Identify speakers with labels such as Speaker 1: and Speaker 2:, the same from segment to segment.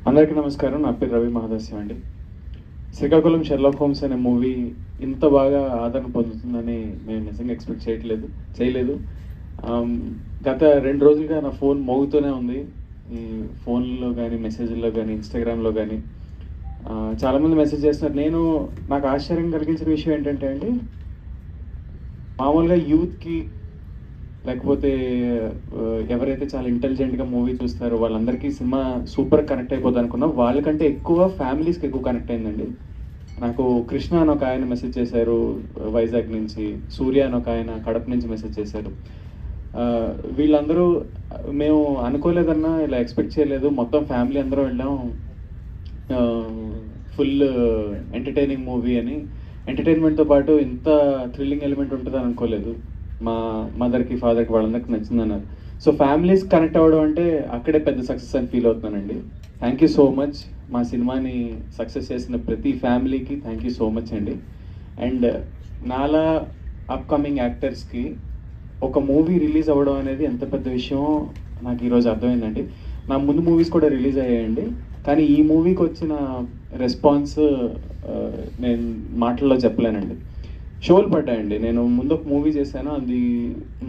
Speaker 1: అందరికీ నమస్కారం. నా పేరు రవి మహదాస్యం అండి. శ్రీకాకుళం షెర్లాక్ హోమ్స్ అనే మూవీ ఇంత బాగా ఆదరణ పొందుతుందని నేను నిజంగా ఎక్స్పెక్ట్ చేయలేదు. గత 2 రోజులుగా నా ఫోన్ మోగుతూనే ఉంది. ఈ ఫోన్లో కానీ, మెసేజ్ల్లో కానీ, ఇన్స్టాగ్రామ్లో కానీ చాలామంది మెసేజ్ చేస్తున్నారు. నాకు ఆశ్చర్యం కలిగించిన విషయం ఏంటంటే అండి, మామూలుగా యూత్కి లేకపోతే ఎవరైతే చాలా ఇంటెలిజెంట్గా మూవీ చూస్తారో వాళ్ళందరికీ సినిమా సూపర్ కనెక్ట్ అయిపోతుంది అనుకున్నాం. వాళ్ళకంటే ఎక్కువ ఫ్యామిలీస్కి ఎక్కువ కనెక్ట్ అయిందండి. నాకు కృష్ణ అని ఒక ఆయన మెసేజ్ చేశారు వైజాగ్ నుంచి, సూర్య అని ఒక ఆయన కడప నుంచి మెసేజ్ చేశారు. వీళ్ళందరూ మేము అనుకోలేదన్నా, ఇలా ఎక్స్పెక్ట్ చేయలేదు, మొత్తం ఫ్యామిలీ అందరూ వెళ్ళాం, ఫుల్ ఎంటర్టైనింగ్ మూవీ అని. ఎంటర్టైన్మెంట్తో పాటు ఇంత థ్రిల్లింగ్ ఎలిమెంట్ ఉంటుందని అనుకోలేదు. మా మదర్కి, ఫాదర్కి, వాళ్ళందరికీ నచ్చిందన్నారు. సో ఫ్యామిలీస్ కనెక్ట్ అవ్వడం అంటే అక్కడే పెద్ద సక్సెస్ అని ఫీల్ అవుతున్నానండి. Thank you so much. మా సినిమాని సక్సెస్ చేసిన ప్రతి ఫ్యామిలీకి థ్యాంక్ యూ సో మచ్ అండి. అండ్ నాలా అప్కమింగ్ యాక్టర్స్కి ఒక మూవీ రిలీజ్ అవ్వడం అనేది ఎంత పెద్ద విషయం నాకు ఈరోజు అర్థమైందండి. నా ముందు మూవీస్ కూడా రిలీజ్ అయ్యాయండి, కానీ ఈ మూవీకి వచ్చిన రెస్పాన్స్ నేను మాటల్లో చెప్పలేనండి. షోలు పడ్డాయండి. నేను ముందు ఒక మూవీ చేశాను, అది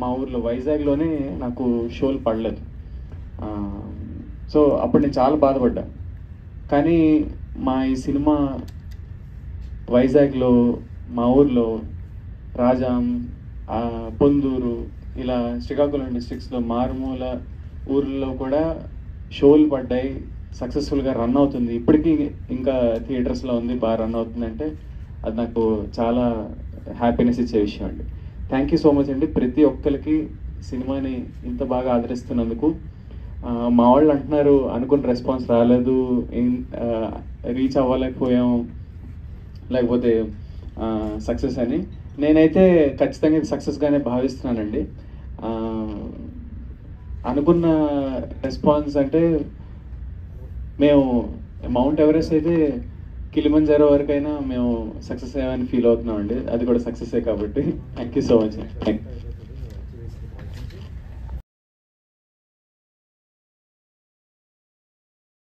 Speaker 1: మా ఊర్లో వైజాగ్లోనే నాకు షోలు పడలేదు. సో అప్పుడు నేను చాలా బాధపడ్డా. కానీ మా ఈ సినిమా వైజాగ్లో, మా ఊర్లో, రాజాం, పొందూరు, ఇలా శ్రీకాకుళం డిస్ట్రిక్ట్స్లో మారుమూల ఊర్లో కూడా షోలు పడ్డాయి. సక్సెస్ఫుల్గా రన్ అవుతుంది. ఇప్పటికీ ఇంకా థియేటర్స్లో ఉంది, బాగా రన్ అవుతుందంటే అది నాకు చాలా హ్యాపీనెస్ ఇచ్చే విషయం అండి. థ్యాంక్ యూ సో మచ్ అండి ప్రతి ఒక్కరికి సినిమాని ఇంత బాగా ఆదరిస్తున్నందుకు. మా వాళ్ళు అంటున్నారు అనుకున్న రెస్పాన్స్ రాలేదు, రీచ్ అవ్వలేకపోయాం, లేకపోతే సక్సెస్ అని. నేనైతే ఖచ్చితంగా సక్సెస్గానే భావిస్తున్నానండి. అనుకున్న రెస్పాన్స్ అంటే మేము మౌంట్ ఎవరెస్ట్ అయితే కిలిమంజారో వరకైనా మేము సక్సెస్ అయ్యామని ఫీల్ అవుతున్నామండి. అది కూడా సక్సెసే కాబట్టి thank you so much. Thank you.